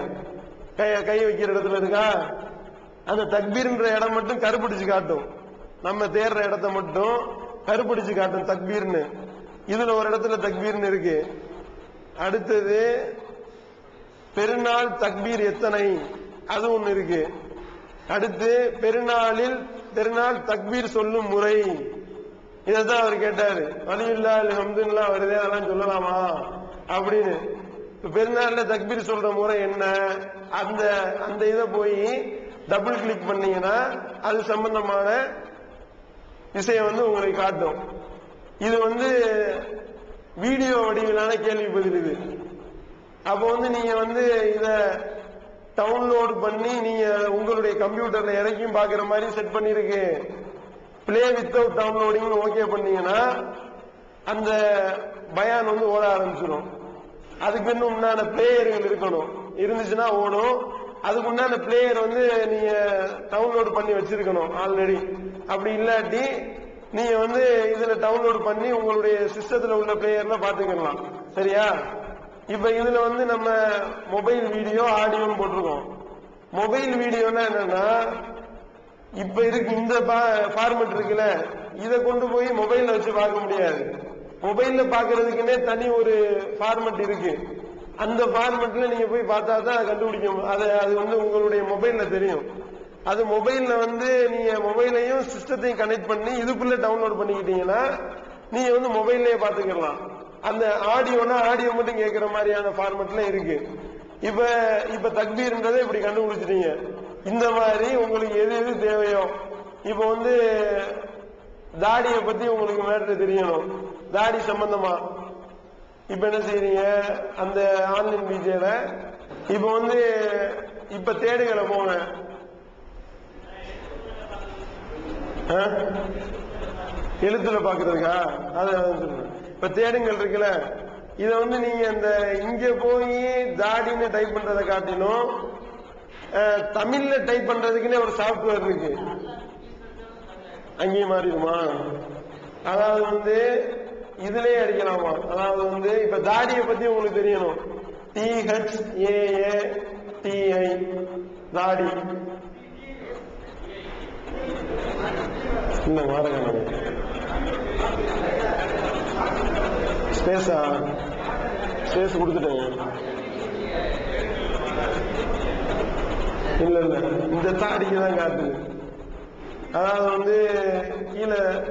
கை வைக்கிற இடத்துல இருக்கா? அந்த தக்பீர்ன்ற இடம் மட்டும் கருப்பிடிச்சு காட்டும். நம்ம தேடுற இடத்த மட்டும் கருப்பிடிச்சு காட்டும் தக்பீர்னு. இதுல ஒரு இடத்துல தக்பீர்னு இருக்கு. அடுத்தது பெருநாள் தக்பீர் எத்தனை, அது ஒண்ணு இருக்கு. அடுத்து பெருநாள் தக்பீர் சொல்லும் முறை, இதான் அவர் கேட்டாரு. வலியுல்லா ஹம்துல்லா வருதே, அதெல்லாம் சொல்லலாமா அப்படின்னு. பெருநாள்ல தக்பீர் சொல்ற முறை என்ன, அந்த இதை போய் டபுள் கிளிக் பண்ணீங்கன்னா அது சம்பந்தமான விஷயம் வந்து உங்களுக்கு காட்டும். இது வந்து வீடியோ வடிவிலான கேள்வி பதில் இது. அப்போ வந்து நீங்க வந்து இத டவுன்லோட் பண்ணி நீங்க உங்களுடைய கம்ப்யூட்டர்ல இறக்கியும் பாக்குற மாதிரி செட் பண்ணிருக்கு. பிளே வித்தவுட் டவுன்லோடிங் ஓகே பண்ணீங்கன்னா அந்த பயான் வந்து ஓட ஆரம்பிச்சிடும். அதுக்கு இன்னும் உண்டான பிளேயர்கள் இருக்கணும், இருந்துச்சுன்னா ஓடும். அதுக்கு உண்டான பிளேயர் வந்து நீங்க டவுன்லோட் பண்ணி வச்சிருக்கணும் ஆல்ரெடி. அப்படி இல்லாட்டி நீங்க வந்து இதுல டவுன்லோட் பண்ணி உங்களுடைய சிஸ்டத்துல உள்ள பிளேயர்ல பாத்துக்கலாம். சரியா? இப்ப இதுல வந்து நம்ம மொபைல் வீடியோ ஆடியோன்னு போட்டிருக்கோம். மொபைல் வீடியோன்னா என்னன்னா, இப்ப இருக்கு இந்த ஃபார்மெட் இருக்குல்ல, இதை கொண்டு போய் மொபைல்ல வச்சு பார்க்க முடியாது. மொபைல்ல பாக்குறதுக்குன்னே தனி ஒரு ஃபார்மெட் இருக்கு. அந்த ஃபார்மெட்ல நீங்க போய் பார்த்தா தான் கண்டுபிடிக்கும். அது வந்து உங்களுடைய மொபைல்ல தெரியும். அது மொபைல்ல வந்து நீங்க மொபைலையும் சிஸ்டத்தையும் கனெக்ட் பண்ணி இதுக்குள்ள டவுன்லோட் பண்ணிக்கிட்டீங்கன்னா நீங்க வந்து மொபைல்லே பாத்துக்கலாம். அந்த ஆடியோனா ஆடியோ மட்டும் கேட்கிற மாதிரியான ஃபார்மெட்ல இருக்கு. இப்ப தக்பீர்ன்றதை இப்படி கண்டுபிடிச்சிட்டீங்க. இந்த மாதிரி உங்களுக்கு எது தேவையோ, இப்ப வந்து தாடியை பத்தி உங்களுக்கு மேட்ரு தெரியணும், தாடி சம்பந்தமா இப்ப என்ன செய்றீங்க, அந்த ஆன்லைன் பிஜேல இப்ப வந்து இப்ப தேடுகளை போங்க. எழுத்துல பாக்குறதுக்கா? இப்ப தேடுங்கள் இருக்குல்ல, இத வந்து நீங்க இந்த இங்க போய் தாடின்னு டைப் பண்றதை காட்டிலும் தமிழ்ல டைப் பண்றதுக்குன்னே ஒரு சாப்ட்வேர் இருக்கு. அங்கேயும் மாறிடுமா? அதாவது வந்து இதுலயே அடிக்கலாமா? அதாவது வந்து இப்ப தாடியை பத்தி உங்களுக்கு தெரியணும். THAATI தாடி. இந்த மாறங்க ஸ்பேஸா ஸ்பேஸ் கொடுத்துட்டேன். இல்ல இந்த தாடிக்கு தான் காட்டுது. அதாவது வந்து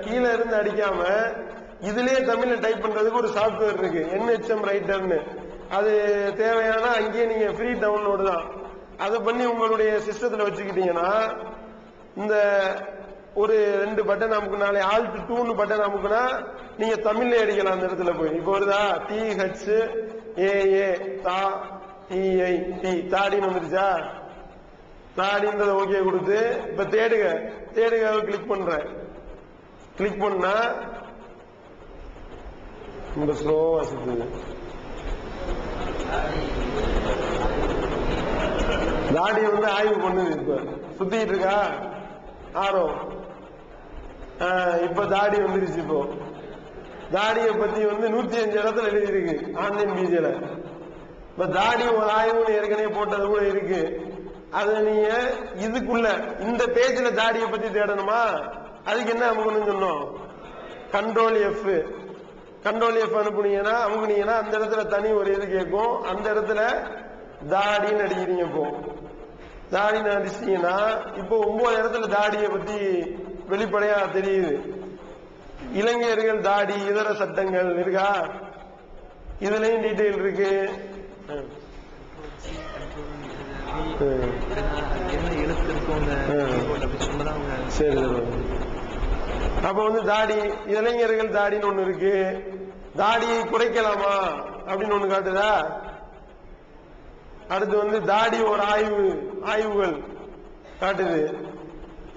கீழே இருந்து அடிக்காம இதுலயே தமிழ்ல டைப் பண்றதுக்கு ஒரு சாப்ட்வேர் இருக்கு, NHM ரைட்டர்னு. அது தேவையான அங்கேயே நீங்க ஃப்ரீ டவுன்லோடு தான். அதை பண்ணி உங்களுடைய சிஸ்டத்துல வச்சுக்கிட்டீங்கன்னா இந்த ஒரு 2 பட்டன் அமுக்குனாலே Alt 2 பட்டன் அமுக்குனா நீங்க தமிழ்ல அடிக்கலாம். அந்த இடத்துல போய் இப்ப வருதா, THAA தாடின்னு வந்துருச்சா? தாடின்றத ஓகே கொடுத்து இப்ப தேடுக கிளிக் பண்றேன். கிளிக் பண்ணா ரொம்ப ஸ்லோவா சுத்துது. தாடியை வந்து ஆய்வு பண்ணுது. இப்ப சுத்திட்டு இருக்கா ஆரம். இப்ப தாடி வந்துருச்சு. இப்போ தாடியை பத்தி வந்து 105 இடத்துல எழுதியிருக்கு ஆன்லைன் பிஜேல. இப்ப தாடி ஒரு ஆய்வுன்னு ஏற்கனவே போட்டது கூட இருக்கு. அது நீங்க இதுக்குள்ள இந்த பேஜ்ல தாடியை பத்தி தேடணுமா, அதுக்கு என்ன அமுக்கணும்னு சொன்னோம், கண்ட்ரோல் எஃப் அனுப்புனீங்கன்னா அமுக்குனீங்கன்னா அந்த இடத்துல தனி ஒரு இது கேட்கும். அந்த இடத்துல தாடின்னு அடிக்கிறீங்க. இப்போ தாடின்னு அடிச்சிட்டீங்கன்னா இப்போ 9 இடத்துல தாடியை பத்தி வெளிப்படையா தெரியுது. இளைஞர்கள் தாடி இதர சட்டங்கள் இருக்கா, இதுலயும் டீடைல் இருக்கு. சரி, அப்ப வந்து தாடி இளைஞர்கள் தாடின்னு ஒண்ணு இருக்கு. தாடியை குறைக்கலாமா அப்படின்னு ஒண்ணு காட்டுதா. அடுத்து வந்து தாடி ஒரு ஆய்வுகள் காட்டுது.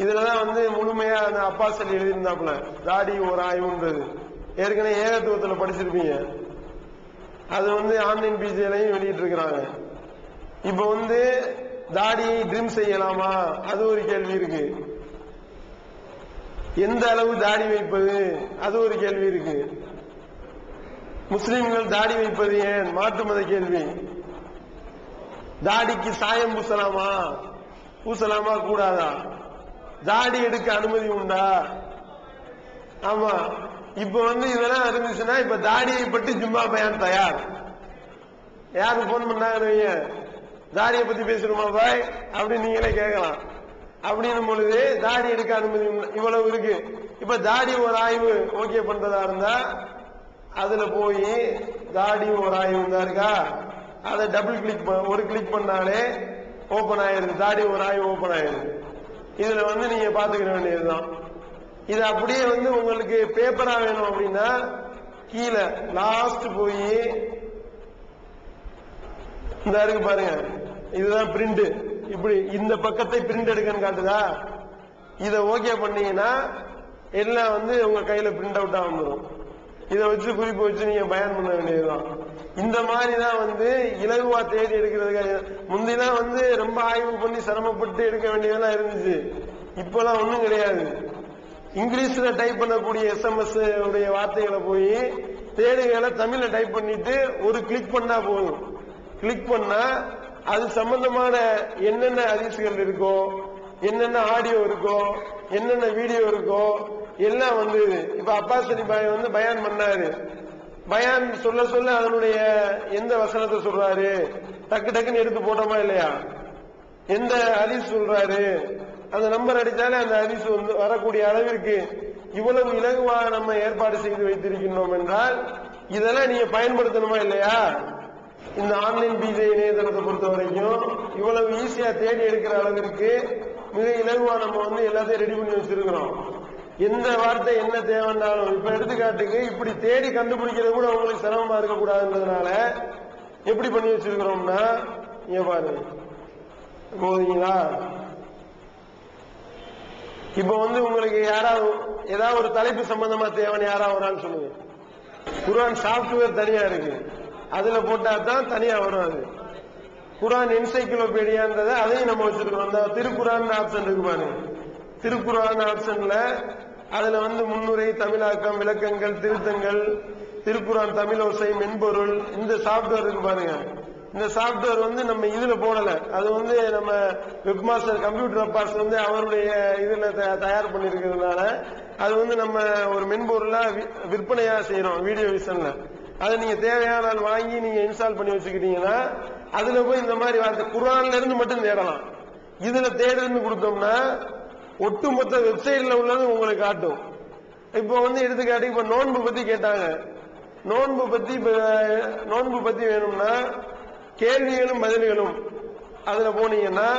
இதுலதான் வந்து முழுமையா அந்த அப்பாஸ் அலி எழுதியிருந்தாப்புல தாடி ஒரு ஆய்வுன்றது. ஏற்கனவே ஏகத்துவத்துல படிச்சிருப்பீங்க. அது வந்து ஆன்லைன் பிஜேலையும் வெளியிட்டு இருக்கிறாங்க. இப்ப வந்து தாடியை ட்ரிம் செய்யலாமா, அது ஒரு கேள்வி இருக்கு. எந்த அளவு தாடி வைப்பது, அது ஒரு கேள்வி இருக்கு. முஸ்லிம்கள் தாடி வைப்பது ஏன், மாற்று மத கேள்வி. தாடிக்கு சாயம் பூசலாமா கூடாதா, தாடி எடுக்க அனுமதி உண்டா. ஆமா, இப்ப வந்து இதெல்லாம் இருந்துச்சுன்னா இப்ப தாடியை பற்றி ஜும்மா பயான் தயார். யாரு போன் பண்ணாங்க, தாடியை பத்தி பேசுறோமா பாய் அப்படின்னு நீங்களே கேட்கலாம். அப்படின்னும் பொழுது தாடி எடுக்க அனுமதி இவ்வளவு இருக்கு. இப்ப தாடி ஒரு ஆய்வு ஓகே பண்றதா இருந்தா அதுல போய் தாடி ஒரு ஆய்வு தான் இருக்கா, அதை டபுள் கிளிக் ஒரு கிளிக் பண்ணாலே ஓபன் ஆயிருது. தாடி ஒரு ஆய்வு ஓபன் ஆயிருது. இதுல வந்து நீங்க பாத்துக்கிற வேண்டியதுதான். இது அப்படியே வந்து உங்களுக்கு பேப்பரா வேணும் அப்படின்னா கீழே லாஸ்ட் போய் இந்த இருக்கு பாருங்க, இதுதான் பிரிண்ட். இப்படி இந்த பக்கத்தை பிரிண்ட் எடுக்கன்னு காட்டுதா. இத ஓகே பண்ணீங்கன்னா எல்லாம் வந்து உங்க கையில பிரிண்ட் அவுட்டா வந்துடும். இதை வச்சு குறிப்பு வச்சு நீங்க பயன் பண்ண வேண்டியதுதான். இந்த மாதிரிதான் வந்து இலகுவா தேடி எடுக்கிறதுக்கு. முந்திலாம் வந்து ரொம்ப ஆய்வு பண்ணி சிரமப்பட்டு எடுக்க வேண்டியதெல்லாம் இருந்துச்சு. இப்பெல்லாம் ஒண்ணும் கிடையாது. இங்கிலீஷ்ல டைப் பண்ணக்கூடிய SMS உடைய வார்த்தைகளை போய் தேடுகளை தமிழ்ல டைப் பண்ணிட்டு ஒரு கிளிக் பண்ணா போதும். கிளிக் பண்ணா அது சம்பந்தமான என்னென்ன ஹதீஸ்கள் இருக்கோ, என்னென்ன ஆடியோ இருக்கோ, என்னென்ன வீடியோ இருக்கோ எல்லாம் வந்து. இப்ப அப்பாஸ் அலி பாய் வந்து பயான் பண்ணாரு. பயான் சொல்ல சொல்ல அதனுடைய எந்த வசனத்தை சொல்றாரு டக்கு டக்குன்னு எடுத்து போட்டோமா இல்லையா, எந்த ஹதீஸ் சொல்றாரு அந்த நம்பர் அடிச்சாலே அந்த ஹதீஸ் வந்து வரக்கூடிய அளவிற்கு இவ்வளவு இலகுவா நம்ம ஏற்பாடு செய்து வைத்திருக்கின்றோம் என்றால் இதெல்லாம் நீங்க பயன்படுத்தணுமா இல்லையா. இந்த ஆன்லைன் பிஜே இணையதளத்தை பொறுத்த வரைக்கும் இவ்வளவு ஈஸியா தேடி எடுக்கிற அளவிற்கு மிக இலகுவா நம்ம வந்து எல்லாத்தையும் ரெடி பண்ணி வச்சிருக்கிறோம். எந்த வார்த்தை என்ன தேவைன்னாலும் இப்ப எடுத்துக்காட்டுக்கு இப்படி தேடி கண்டுபிடிக்கிறது கூட உங்களுக்கு சிரமமா இருக்கக்கூடாதுன்றதுனால எப்படி பண்ணி வச்சிருக்கிறோம்னா, இங்க பாருங்க போதீங்களா. இப்ப வந்து உங்களுக்கு யாராவது ஏதாவது ஒரு தலைப்பு சம்பந்தமா தேவைன்னு யாராவது ஒரு ஆள் சொல்லுங்க. குர்ஆன் சாப்ட்வேர் தனியா இருக்கு, அதுல போட்டா தான் தனியா வரும். அது குர்ஆன் என்சைக்ளோபீடியான்றத அதையும் நம்ம வச்சிருக்கோம். அந்த திருக்குர்ஆன் ஆப்ஷன் இருக்கு பாருங்க. திருக்குர்ஆன் ஆப்ஷன்ல அதுல வந்து முன்னுரை, தமிழாக்கம், விளக்கங்கள், திருத்தங்கள், திருக்குர்ஆன் தமிழோசை, மென்பொருள், இந்த சாப்ட்வேர் இருக்கு பாருங்க. இந்த சாப்ட்வேர் வந்து நம்ம இதுல போடல. அது வந்து நம்ம வெப்மாஸ்டர் கம்ப்யூட்டர் அப்பாஸ் வந்து அவருடைய இதுல தயார் பண்ணிருக்கிறதுனால அது வந்து நம்ம ஒரு மென்பொருளா விற்பனையா செய்யறோம் வீடியோ விஷன்ல. அதை நீங்க தேவையான நாள் வாங்கி நீங்க இன்ஸ்டால் பண்ணி வச்சுக்கிட்டீங்கன்னா அதுல போய் இந்த மாதிரி வார்த்தை குர்ஆன்ல இருந்து மட்டும் தேடலாம். இதுல தேடுன்னு கொடுத்தோம்னா ஒட்டுமொத்த வெப்சைட்ல உள்ளது உங்களுக்கு காட்டும். இப்போ வந்து எடுத்துக்காட்டு இப்ப நோன்பு பத்தி கேட்டாங்க. நோன்பு பத்தி வேணும்னா கேள்விகளும் பதில்களும் அதுல போனீங்கன்னா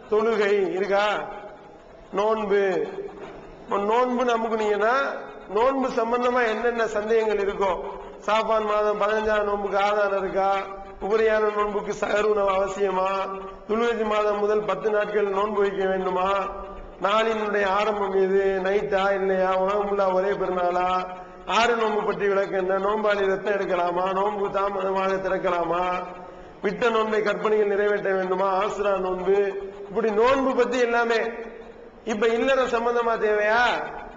தொழுகை இருக்கா, நோன்பு அமுக்குனீங்கன்னா நோன்பு சம்பந்தமா என்னென்ன சந்தேகங்கள் இருக்கோ, சாப்பான் மாதம் 15ஆம் நோன்புக்கு ஆதாரம் இருக்கா, உபரியான நோன்புக்கு சஹர் உணவு அவசியமா, துல்ஹஜ் மாதம் முதல் 10 நாட்கள் நோன்பு வைக்க வேண்டுமா, நாளினுடைய ஆரம்பம் எது, நைட்டா இல்லையா, உணவுமுல்லா ஒரே பெருநாளா, ஆறு நோன்பு பற்றி விளக்கு என்ன, நோம்பாளி ரத்தம் எடுக்கலாமா, நோன்பு தாமதமாக திறக்கலாமா, விட்ட நோன்பை கற்பனையில் நிறைவேற்ற வேண்டுமா, ஆசுரா நோன்பு, இப்படி நோன்பு பத்தி எல்லாமே. இப்ப இல்லற சம்பந்தமா தேவையா,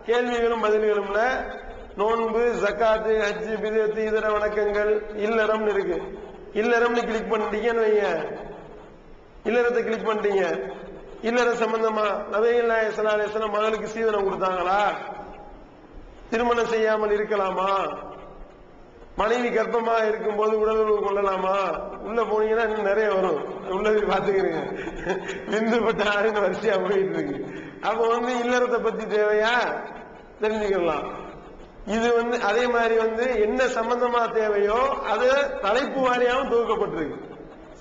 கேள்விகளும் பதில்களும்ல நோன்பு, ஜக்காத்து, ஹஜ்ஜு, பிதத்து, இதர வணக்கங்கள், இல்லறம்னு இருக்கு. இல்லறம்னு கிளிக் பண்ணிட்டீங்கன்னு வைங்க, இல்லறத்தை கிளிக் பண்ணிட்டீங்க. இல்லற சம்பந்தமா நபிகள் நாயகம் ஸல்லல்லாஹு அலைஹி வஸல்லம் மகளுக்கு சீதனம் கொடுத்தாங்களா, திருமணம் செய்யாமல் இருக்கலாமா, மனைவி கர்ப்பமா இருக்கும் போது உடல் உறவு கொள்ளலாமா, உள்ள போனீங்கன்னா இன்னும் நிறைய வரும், உள்ளதை பாத்துக்கிறீங்க, விந்துப்பட்ட ஆறுன்னு வரிசையா போயிட்டு இருக்கு. அப்ப இல்லறத்தை பத்தி தேவையா தெரிஞ்சுக்கலாம். இது அதே மாதிரி என்ன சம்பந்தமா தேவையோ அது தலைப்பு வாரியாகவும் தொகுக்கப்பட்டிருக்கு.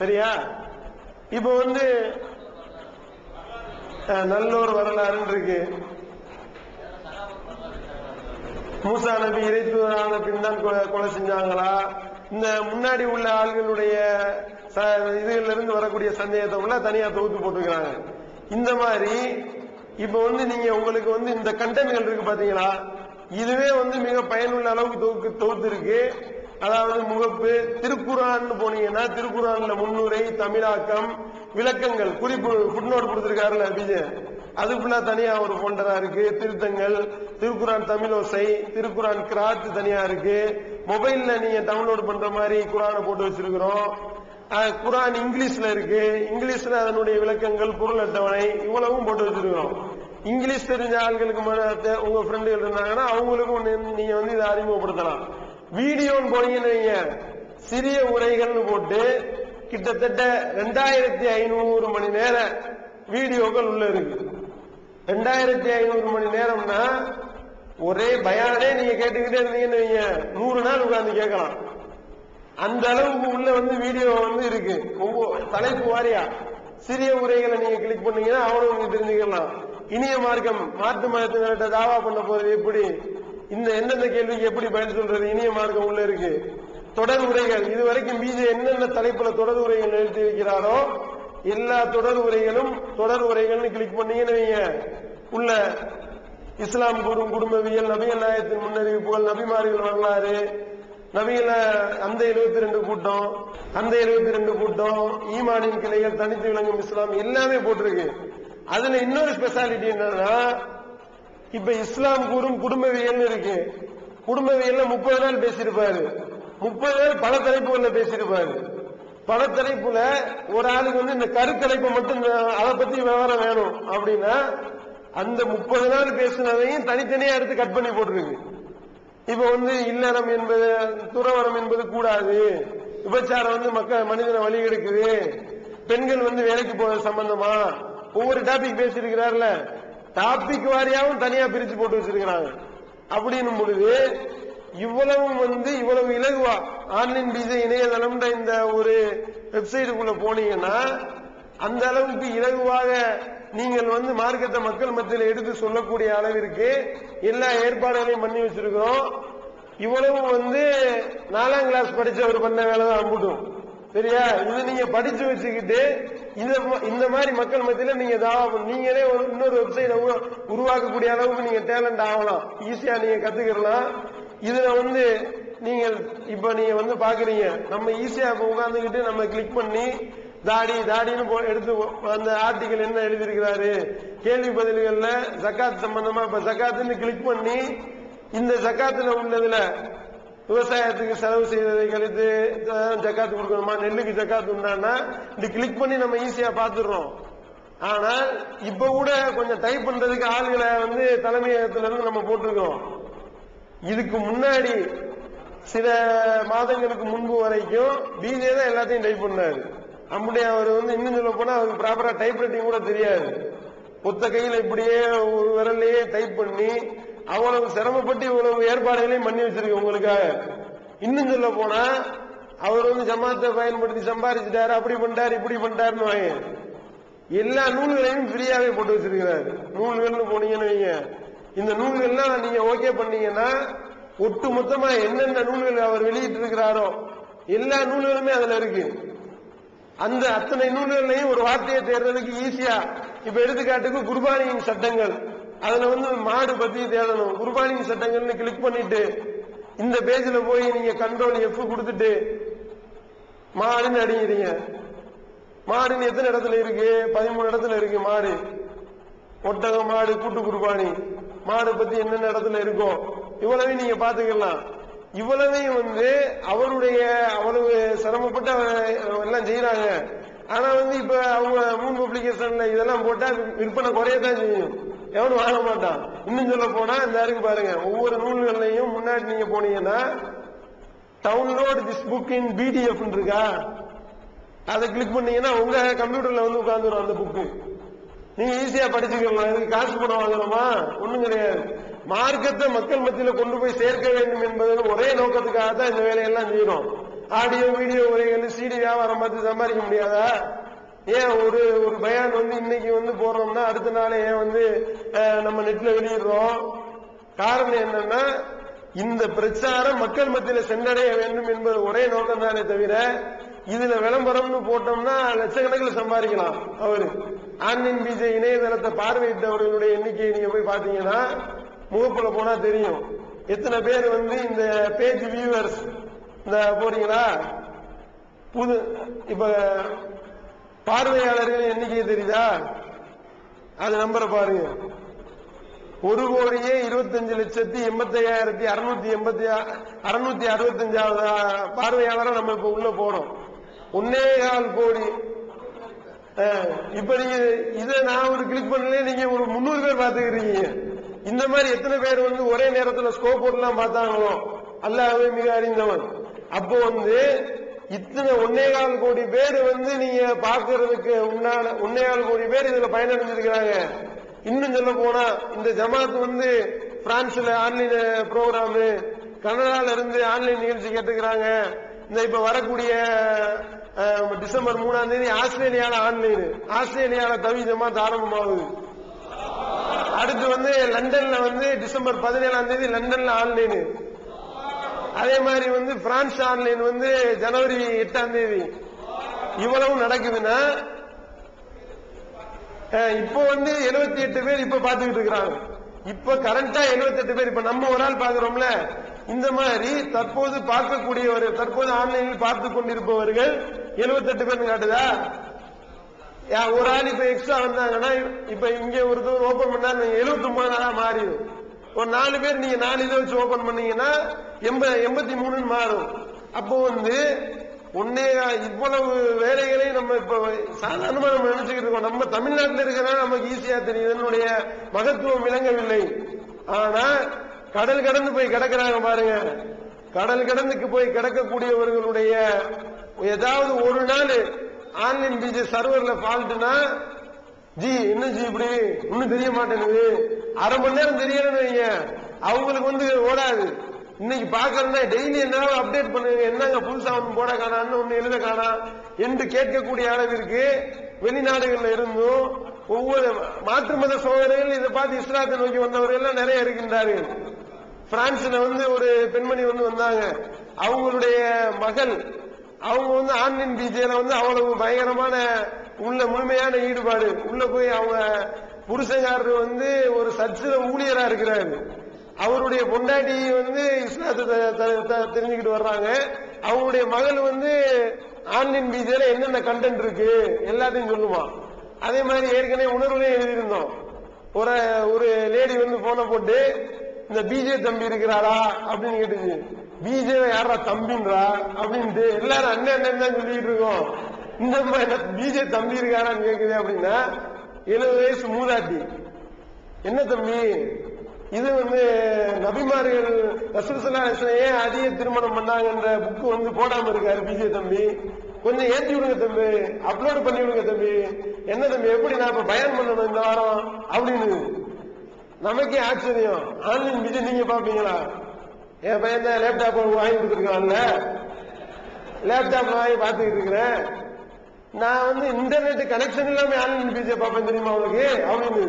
சரியா? இப்ப நல்லோர் வரலாறுன்னு இருக்கு. மூசா நபி இறைத்துவரான பின் தான் கொலை செஞ்சாங்களா, இந்த முன்னாடி உள்ள ஆள்களுடைய இதுல இருந்து வரக்கூடிய சந்தேகத்தை உள்ள தனியா தொகுத்து போட்டுக்கிறாங்க. இந்த மாதிரி இப்ப நீங்க உங்களுக்கு இந்த கண்டென்ட்கள் இருக்கு பாத்தீங்களா, இதுவே மிக பயனுள்ள அளவுக்கு தொகுத்து இருக்கு. அதாவது முகப்பு, திருக்குரான் போனீங்கன்னா திருக்குரான்ல முன்னுரை, தமிழாக்கம், விளக்கங்கள், குறிப்பு ஃபுட்நோட் கொடுத்திருக்காருல்ல விஜய், அதுக்குள்ள தனியா ஒரு போல்டரா இருக்கு. திருத்தங்கள், திருக்குரான் தமிழோசை, திருக்குரான் கிராத் தனியா இருக்கு. மொபைல்ல நீங்க டவுன்லோட் பண்ற மாதிரி குரானை போட்டு வச்சிருக்கிறோம். குரான் இங்கிலீஷ்ல இருக்கு, இங்கிலீஷ்ல அதனுடைய விளக்கங்கள், பொருள் அட்டவணை இவ்வளவும் போட்டு வச்சிருக்கிறோம். இங்கிலீஷ் தெரிஞ்ச ஆள்களுக்கு உங்க ஃப்ரெண்டுகள் இருந்தாங்கன்னா அவங்களுக்கும் நீங்க இதை அறிமுகப்படுத்தலாம். வீடியோன்னு போனீங்கன்னு வைங்க, சிறிய உரைகள்னு போட்டு கிட்டத்தட்ட 2500 மணி நேர வீடியோக்கள் உள்ள இருக்கு. 2500 மணி நேரம்னா ஒரே பயானே நீங்க கேட்டுக்கிட்டே இருந்தீங்கன்னு வைங்க, 100 நாள் உட்கார்ந்து கேட்கலாம். அந்த அளவுக்கு உள்ள வீடியோ இருக்கு. ஒவ்வொரு தலைப்பு வாரியா சிறிய உரைகளை நீங்க கிளிக் பண்ணீங்கன்னா அவனும் தெரிஞ்சுக்கலாம். இனிய மார்க்கம், மாற்று மதத்தினர்கிட்ட தாவா பண்ண போறது எப்படி, இந்த எந்தெந்த கேள்விக்கு எப்படி பயன் சொல்றது, இனிய மார்க்கம் உள்ள இருக்கு. தொடர் உரைகள், இதுவரைக்கும் பிஜே என்னென்ன தலைப்புல தொடர் உரைகள் எழுதி இருக்கிறாரோ எல்லா தொடர் உரைகளும் தொடர் உரைகள்னு கிளிக் பண்ணீங்கன்னு வைங்க, உள்ள இஸ்லாம் கூறும் குடும்பவியல், நபிகள் நாயகத்தின் முன்னறிவிப்புகள், நபிமார்கள் வரலாறு, நபிகள அந்த 72 கூட்டம், அந்த 72 கூட்டம், ஈமானின் கிளைகள், தனித்து விளங்கும் இஸ்லாம் எல்லாமே போட்டிருக்கு. அதுல இன்னொரு ஸ்பெஷாலிட்டி என்னன்னா, இப்ப இஸ்லாம் கூறும் குடும்பவியல் இருக்கு. குடும்பவியல்ல 30 நாள் பேசியிருப்பாரு, 30 நாள் பல தலைப்புகள்ல பேசியிருப்பாரு. பல தலைப்புல ஒரு ஆளுக்கு இந்த கருத்தலைப்பை மட்டும் அதை பத்தி விவரம் வேணும் அப்படின்னா அந்த 30 நாள் பேசினதையும் தனித்தனியா எடுத்து கட் பண்ணி போட்டிருக்கு. இப்ப இல்லறம் என்பது, துறவரம் என்பது கூடாது, விபச்சாரம் மனிதனை வழி எடுக்குது, பெண்கள் வேலைக்கு போறது சம்பந்தமா ஒவ்வொரு டாபிக் பேசியிருக்கிறார்ல, டாபிக் வாரியாவும் தனியா பிரிச்சு போட்டு வச்சிருக்கிறாங்க. அப்படின்னும் பொழுது இவ்வளவும் இவ்வளவு இலகுவா ஆன்லைன் பிஜே இணையதளம் இந்த ஒரு வெப்சைட்டுக்குள்ள போனீங்கன்னா அந்த அளவுக்கு இலகுவாக நீங்கள் மார்க்கத்தை மக்கள் மத்தியில் எடுத்து சொல்லக்கூடிய அளவிற்கு எல்லா ஏற்பாடுகளையும் பண்ணி வச்சிருக்கிறோம். இவ்வளவு 4ஆம் கிளாஸ் படிச்சவர் பண்ண வேலை தான் அம்புட்டும். சரியா? இது நீங்க படிச்சு வச்சுக்கிட்டு இந்த மாதிரி மக்கள் மத்தியில நீங்க நீங்களே இன்னொரு வெப்சைட் உருவாக்கக்கூடிய அளவுக்கு நீங்க டேலண்ட் ஆகலாம், ஈஸியா நீங்க கத்துக்கலாம். இதுல நீங்கள் இப்ப நீங்க பாக்குறீங்க, நம்ம ஈஸியா உட்கார்ந்துகிட்டு நம்ம கிளிக் பண்ணி தாடின்னு எடுத்து அந்த ஆர்டிகல் என்ன எழுதியிருக்கிறாரு, கேள்வி பதில்கள்ல ஜக்காத் சம்பந்தமா இப்ப ஜக்காத்துன்னு கிளிக் பண்ணி இந்த ஜக்காத்துல உள்ளதுல விவசாயத்துக்கு செலவு செய்ததை கழித்து ஜக்காத்து கொடுக்கணுமா, நெல்லுக்கு ஜக்காத்து உண்டானா இந்த கிளிக் பண்ணி நம்ம ஈஸியா பாத்துடுறோம். ஆனால் இப்ப கூட கொஞ்சம் டைப் பண்றதுக்கு ஆளுகளை தலைமையகத்துல இருந்து நம்ம போட்டிருக்கோம். இதுக்கு முன்னாடி சில மாதங்களுக்கு முன்பு வரைக்கும் பிஜே தான் எல்லாத்தையும் டைப் பண்ணாரு. அப்படியே அவர் இன்னும் சொல்ல போனா அவருக்கு ப்ராப்பரா டைப் ரைட்டிங் கூட தெரியாது. ஒத்த கையில் இப்படியே ஒரு விரல்லையே டைப் பண்ணி அவ்வளவு சிரமப்பட்டு இவ்வளவு ஏற்பாடுகளையும் பண்ணி வச்சிருக்கு உங்களுக்காக. இன்னும் சொல்ல போனா அவர் ஜமாத்தை பயன்படுத்தி சம்பாதிச்சுட்டாரு, அப்படி பண்ணிட்டாரு இப்படி பண்ணிட்டாருன்னு வாங்க. எல்லா நூல்களையும் ஃப்ரீயாவே போட்டு வச்சிருக்கிறாரு. நூல்கள்னு போனீங்கன்னு வைங்க, இந்த நூல்கள்லாம் நீங்க ஓகே பண்ணீங்கன்னா ஒட்டு மொத்தமா என்னென்ன நூல்கள் அவர் வெளியிட்டு இருக்கிறாரோ எல்லா நூல்களுமே அதுல இருக்கு. அந்த அத்தனை நூல்களையும் ஒரு வார்த்தையை தேர்றதுக்கு ஈஸியா இப்ப எடுத்துக்காட்டுக்கு குர்பானியின் சட்டங்கள், அதுல வந்து மாடு பத்தி தேடணும். குர்பானியின் சட்டங்கள்னு கிளிக் பண்ணிட்டு இந்த பேஜ்ல போய் நீங்க கண்ட்ரோல் F கொடுத்துட்டு மாடுன்னு அடிக்கிறீங்க. மாடுன்னு எத்தனை இடத்துல இருக்கு? 13 இடத்துல இருக்கு மாடு. ஒட்டக மாடு, கூட்டு குர்பானி மாடு பத்தி என்னென்ன இடத்துல இருக்கும் இவ்வளவையும் நீங்க பாத்துக்கலாம். இவ்வளவையும் வந்து அவருடைய அவ்வளவு சிரமப்பட்டு எல்லாம் செய்யறாங்க. ஆனா வந்து இப்ப அவங்க மூணு பப்ளிகேஷன்ல இதெல்லாம் போட்டா விற்பனை குறையத்தான் செய்யும், எவனும் வாங்க மாட்டான். இன்னும் சொல்ல போனா இந்த இருக்கு பாருங்க, ஒவ்வொரு நூல்கள்லையும் முன்னாடி நீங்க போனீங்கன்னா download this book in PDF இருக்கா, அதை கிளிக் பண்ணீங்கன்னா உங்க கம்ப்யூட்டர்ல வந்து உட்கார்ந்துரும் அந்த புக்கு. நீங்க ஈஸியா படிச்சுக்கலாம். இதுக்கு காசு பணம் வாங்கணுமா? ஒண்ணும் கிடையாது. மார்க்கத்தை மக்கள் மத்தியில கொண்டு போய் சேர்க்க வேண்டும் என்பது ஒரே நோக்கத்துக்காக தான் இந்த வேலையெல்லாம் செய்யணும். ஆடியோ வீடியோ உரைகள் CD வியாபாரம் பார்த்து சம்பாதிக்க முடியாதா? ஏன் ஒரு ஒரு பயான் வந்து இன்னைக்கு வந்து போடுறோம்னா அடுத்த நாள் ஏன் வந்து நம்ம நெட்ல வெளியிடுறோம்? காரணம் என்னன்னா இந்த பிரச்சாரம் மக்கள் மத்தியில சென்றடைய வேண்டும் என்பது ஒரே நோக்கம் தானே தவிர இதுல விளம்பரம்னு போட்டோம்னா லட்சக்கணக்கில் சம்பாதிக்கலாம். அவரு ஆன்லைன் BJ இணையதளத்தை பார்வையிட்டவர்களுடைய எண்ணிக்கையை நீங்க போய் பாத்தீங்கன்னா முகப்புல போனா தெரியும் எத்தனை பேர் வந்து இந்த பேஜ் வியூவர்ஸ் இந்த போறீங்களா. புது இப்ப பார்வையாளர்கள் எண்ணிக்கை தெரியுதா? அது நம்பரை பாருங்க. 1,85,665,665 பார்வையாளரை நம்ம இப்ப உள்ள போறோம். 1.25 கோடி. இப்ப நீங்க இதை நான் ஒரு கிளிக் பண்ணல, நீங்க ஒரு 300 பேர் பாத்துக்கிறீங்க. இந்த மாதிரி எத்தனை பேர் வந்து ஒரே நேரத்தில் ஸ்கோப் போட்டுலாம் பார்த்தாங்களோ அல்லாஹ்வே மிக அறிந்தவன். அப்போ வந்து இத்தனை 1.25 கோடி பேர் வந்து நீங்க பாக்குறதுக்கு உண்டான 1.25 கோடி பேர் இதுல பயனடைஞ்சிருக்கிறாங்க. இன்னும் சொல்ல போனா இந்த ஜமாத் வந்து பிரான்ஸ்ல ஆன்லைன் ப்ரோக்ராம், கனடால இருந்து ஆன்லைன் நிகழ்ச்சி கேட்டுக்கிறாங்க. இந்த இப்ப வரக்கூடிய டிசம்பர் 3ஆம் தேதி ஆஸ்திரேலியால ஆன்லைன், ஆஸ்திரேலியால தவி ஜமாத் ஆரம்பமாகுது. அடுத்து வந்து லண்டன்ல வந்து டிசம்பர் 17ஆம் தேதி லண்டன்ல ஆன்லைன். அதே மாதிரி வந்து பிரான்ஸ் ஆன்லைன் வந்து ஜனவரி 8ஆம் தேதி. இவ்வளவு நடக்குதுன்னா இப்ப வந்து 78 பேர் இப்ப பாத்துக்கிட்டு இருக்கிறாங்க. இப்ப கரண்டா 78 பேர். இப்ப நம்ம ஒரு ஆள் பாக்குறோம்ல, இந்த மாதிரி தற்போது பார்க்கக்கூடியவர்கள், தற்போது ஆன்லைனில் பார்த்து கொண்டிருப்பவர்கள் 78 பேர் காட்டுதா? ஒரு ஆள் இப்ப எக்ஸ்ட்ரா வந்தாங்கன்னா இப்ப இங்க ஒருத்தர் ஓபன் பண்ணா 79 நாளா மாறிடும். ஒரு 4 பேர் நீங்க 4 இதை வச்சு ஓபன் பண்ணீங்கன்னா 83 மாறும். அப்போ வந்து இவ்வளவு வேலைகளை நம்ம இப்ப சாதாரணமா நம்ம நினைச்சுக்கிட்டு இருக்கோம். நம்ம தமிழ்நாட்டில் இருக்கிறதா நமக்கு ஈஸியா தெரியும், இதனுடைய மகத்துவம் விளங்கவில்லை. ஆனா கடல் கடந்து போய் கிடக்கிறாங்க பாருங்க. கடல் கடந்துக்கு போய் கிடக்கக்கூடியவர்களுடைய ஏதாவது ஒரு நாள் ஆன்லைன் BJ சர்வர்ல ஃபால்ட்னா, ஜி என்ன ஜி இப்படி ஒன்னும் தெரிய மாட்டேங்குது, அரை மணி நேரம் தெரியலன்னு வைங்க, அவங்களுக்கு வந்து ஓடாது. இன்னைக்கு பாக்குறேன்னா டெய்லி என்ன அப்டேட் பண்ணுங்க, என்னங்க புதுசா ஒன்று போட காணான்னு ஒன்னு எழுத காணா என்று கேட்கக்கூடிய அளவிற்கு வெளிநாடுகள்ல இருந்தும் ஒவ்வொரு மாற்று மத சோதனைகள் இதை பார்த்து இஸ்லாத்தை நோக்கி வந்தவர்கள் எல்லாம் நிறைய இருக்கின்றார்கள். பிரான்ஸ்ல வந்து ஒரு பெண்மணி வந்து வந்தாங்க. அவங்களுடைய மகள் அவங்க வந்து ஆன்லைன் BJல வந்து அவ்வளவு பயங்கரமான உள்ள முழுமையான ஈடுபாடு. உள்ள போய் அவங்க புருஷங்காரர் வந்து ஒரு சர்ச்சில ஊழியரா இருக்கிறாரு. அவருடைய பொண்டாட்டி வந்து இஸ்லாத்தை தெரிஞ்சுக்கிட்டு வர்றாங்க. அவங்களுடைய மகள் வந்து ஆன்லைன் BJல என்னென்ன கண்டென்ட் இருக்கு எல்லாத்தையும் சொல்லுமா. அதே மாதிரி ஏற்கனவே உணர்வுலையும் எழுதியிருந்தோம். ஒரு லேடி வந்து போன போட்டு இந்த BJ தம்பி இருக்கிறாரா அப்படின்னு கேட்டுச்சு. BJ யாரா தம்பின்றா அப்படின்ட்டு எல்லாரும் அண்ணன் அண்ணன் தான் சொல்லிட்டு இருக்கோம். இந்த மாதிரி BJ தம்பி இருக்காரான்னு கேக்குது. அப்படின்னா 70 வயசு மூதாட்டி, என்ன தம்பி இது வந்து நபிமார்கள் ரசூல் ஸல்லல்லாஹு அலைஹி வஸல்லம் ஏன் அதிக திருமணம் பண்ணாங்கன்ற புக்கு வந்து போடாம இருக்காரு BJ தம்பி, கொஞ்சம் ஏற்றி விடுங்க தம்பி, அப்லோட் பண்ணி விடுங்க தம்பி. என்ன தம்பி எப்படி நான் இப்ப பயன் பண்ணணும் இந்த வாரம் அப்படின்னு. நமக்கே ஆச்சரியம். ஆன்லைன் BJ நீங்க பாப்பீங்களா? என் பையன் தான் லேப்டாப் வாங்கி கொடுத்துருக்கான்ல, லேப்டாப் வாங்கி பார்த்துக்கிட்டு இருக்கிறேன். நான் வந்து இன்டர்நெட் கனெக்ஷன் இல்லாம ஆன்லைன் BJ பார்ப்பேன் தெரியுமா உங்களுக்கு அப்படின்னு.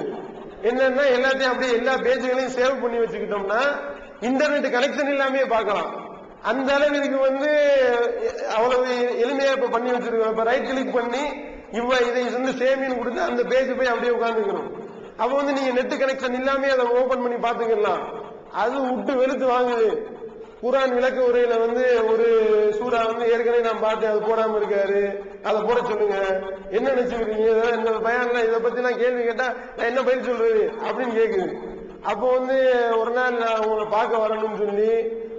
என்னன்னா எல்லாத்தையும் அப்படியே எல்லா பேஜ்களையும் சேவ் பண்ணி வச்சுக்கிட்டோம்னா இன்டர்நெட் கனெக்ஷன் இல்லாமே பார்க்கலாம். அந்த அளவுக்கு வந்து அவ்வளவு எளிமையா இப்ப பண்ணி வச்சிருக்கோம். இப்ப ரைட் கிளிக் பண்ணி இதை வந்து சேமின்னு கொடுத்து அந்த பேஜ் போய் அப்படியே உட்கார்ந்துக்கணும். அப்ப வந்து நீங்க நெட் கனெக்ஷன் இல்லாம அதை ஓபன் பண்ணி பாத்துக்கலாம். அது விட்டு வெளுத்து வாங்குது. குர்ஆன் விளக்க உரையில வந்து ஒரு சூரா வந்து ஏற்கனவே நான் பார்த்தேன், அது போடாம இருக்காரு, அதை போட சொல்லுங்க. என்ன நினைச்சுக்கிறீங்க? இந்த பயான்ல இதை பத்தி நான் கேள்வி கேட்டா நான் என்ன பதில் சொல்றது அப்படின்னு கேக்குது. அப்போ வந்து ஒரு நாள் நான் உங்களை பார்க்க வரணும்னு சொல்லி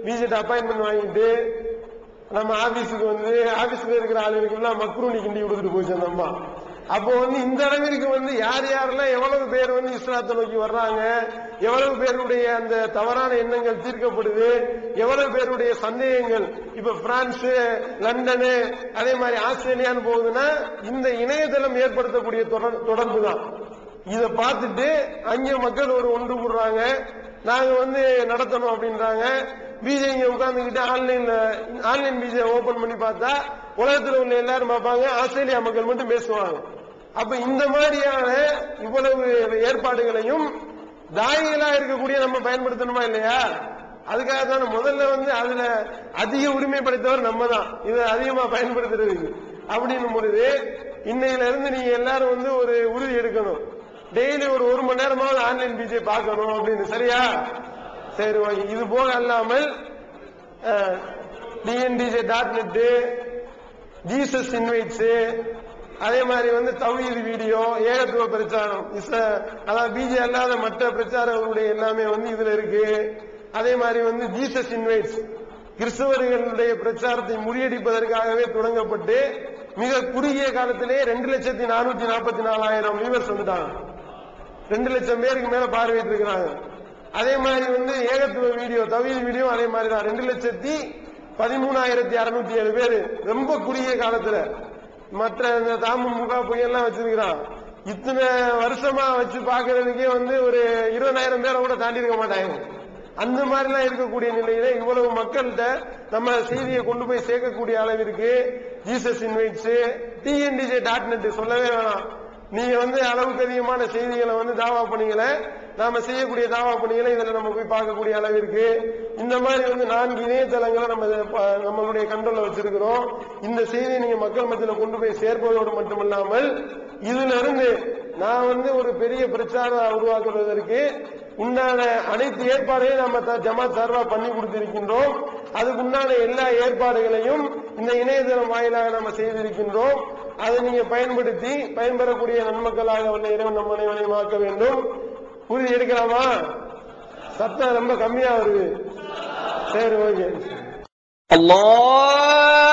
விசிட் அப்பாயின்மெண்ட் வாங்கிட்டு நம்ம ஆபீஸுக்கு வந்து ஆபீஸ்ல இருக்கிற ஆளுகளுக்கு மக்ரூனி கிண்டி கொடுத்துட்டு போச்சு அந்த அம்மா. அப்போ வந்து இந்த அளவிற்கு வந்து யார் யாரெல்லாம் எவ்வளவு பேர் வந்து இஸ்லாத்தை நோக்கி வர்றாங்க, எவ்வளவு பேருடைய அந்த தவறான எண்ணங்கள் தீர்க்கப்படுது, எவ்வளவு பேருடைய சந்தேகங்கள் இப்ப பிரான்ஸ், லண்டனு, அதே மாதிரி ஆஸ்திரேலியான்னு போகுதுன்னா இந்த இணையதளம் ஏற்படுத்தக்கூடிய தொடர்பு தான். இதை பார்த்துட்டு அங்க மக்கள் ஒரு ஒன்று கூடுறாங்க, நாங்க வந்து நடத்தணும் அப்படின்றாங்க. பிஜே இங்க உட்கார்ந்துகிட்டு ஆன்லைன் பிஜே ஓபன் பண்ணி பார்த்தா உலகத்தில் உள்ள எல்லாரும் பார்ப்பாங்க, ஆஸ்திரேலியா மக்கள் மட்டும் பேசுவாங்க. அப்ப இந்த மாதிரியான இவ்வளவு ஏற்பாடுகளையும் தாயிகளா இருக்கக்கூடிய நம்ம பயன்படுத்தணுமா இல்லையா? அதுக்காக தான் முதல்ல வந்து அதுல அதிக உரிமை படைத்தவர் நம்ம தான், இதை அதிகமா பயன்படுத்துறதுக்கு. அப்படின்னும் பொழுது இன்னையில இருந்து நீங்க எல்லாரும் வந்து ஒரு உறுதி எடுக்கணும், டெய்லி ஒரு 1 மணி நேரமாவது ஆன்லைன் பிஜே பார்க்கணும் அப்படின்னு. சரியா? சரி, ஓகே. இது போக அல்லாமல் dndj.net, ஜீசஸ் இன்வைட்ஸ், அதே மாதிரி வந்து தௌஹீத் வீடியோ, ஏகத்துவ பிரச்சாரம், அதாவது பிஜே அல்லாத மற்ற பிரச்சாரங்களுடைய எல்லாமே வந்து இதுல இருக்கு. அதே மாதிரி வந்து ஜீசஸ் இன்வைட்ஸ் கிறிஸ்தவர்களுடைய பிரச்சாரத்தை முறியடிப்பதற்காகவே தொடங்கப்பட்டு மிக குறுகிய காலத்திலே 2,444,000 வியூவர்ஸ் வந்துட்டாங்க. 2 லட்சம் பேருக்கு மேல பார்வையிட்டு இருக்கிறாங்க. அதே மாதிரி வந்து ஏகத்துவ வீடியோ, தௌஹீத் வீடியோ அதே மாதிரி தான் 2,13,607 பேரு ரொம்ப குறுகிய காலத்துல. மற்ற இந்த தமுமுக புயல்லாம் வச்சிருக்கிறான், இத்தனை வருஷமா வச்சு பாக்குறதுக்கே வந்து ஒரு 20,000 பேரை கூட தாண்டி இருக்க மாட்டாங்க. அந்த மாதிரிலாம் இருக்கக்கூடிய நிலையில இவ்வளவு மக்கள்கிட்ட நம்ம செய்தியை கொண்டு போய் சேர்க்கக்கூடிய அளவிற்கு ஜீசஸ் இன்வைட்ஸ், dndj.net சொல்லவே வேணாம். நீங்க வந்து அளவுக்கு அதிகமான செய்திகளை வந்து தாவா பண்ணீங்களே, நாம செய்யக்கூடிய தாவா பணிகளை இதுல நம்ம போய் பார்க்கக்கூடிய அளவிற்கு இந்த மாதிரி வந்து 4 இணையதளங்களை நம்மளுடைய கண்ட்ரோல்ல வச்சிருக்கிறோம். இந்த செய்தியை நீங்க மக்கள் மத்தியில கொண்டு போய் சேர்ப்பதோடு மட்டுமல்லாமல் இதுல இருந்து நான் வந்து ஒரு பெரிய பிரச்சாரம் உருவாக்குவதற்கு உண்டான அனைத்து ஏற்பாடுகளையும் நம்ம ஜமாத் சார்பா பண்ணி கொடுத்திருக்கின்றோம். அதுக்கு உண்டான எல்லா ஏற்பாடுகளையும் இந்த இணையதளம் வாயிலாக நம்ம செய்திருக்கின்றோம். அதை நீங்க பயன்படுத்தி பயன்பெறக்கூடிய நன்மக்களாக உள்ள இறைவன் நம்ம அனைவரையும் ஆக்க வேண்டும். உறுதி எடுக்கலாமா? சத்தம் ரொம்ப கம்மியா வருது. சரி, ஓகே. அல்லாஹ்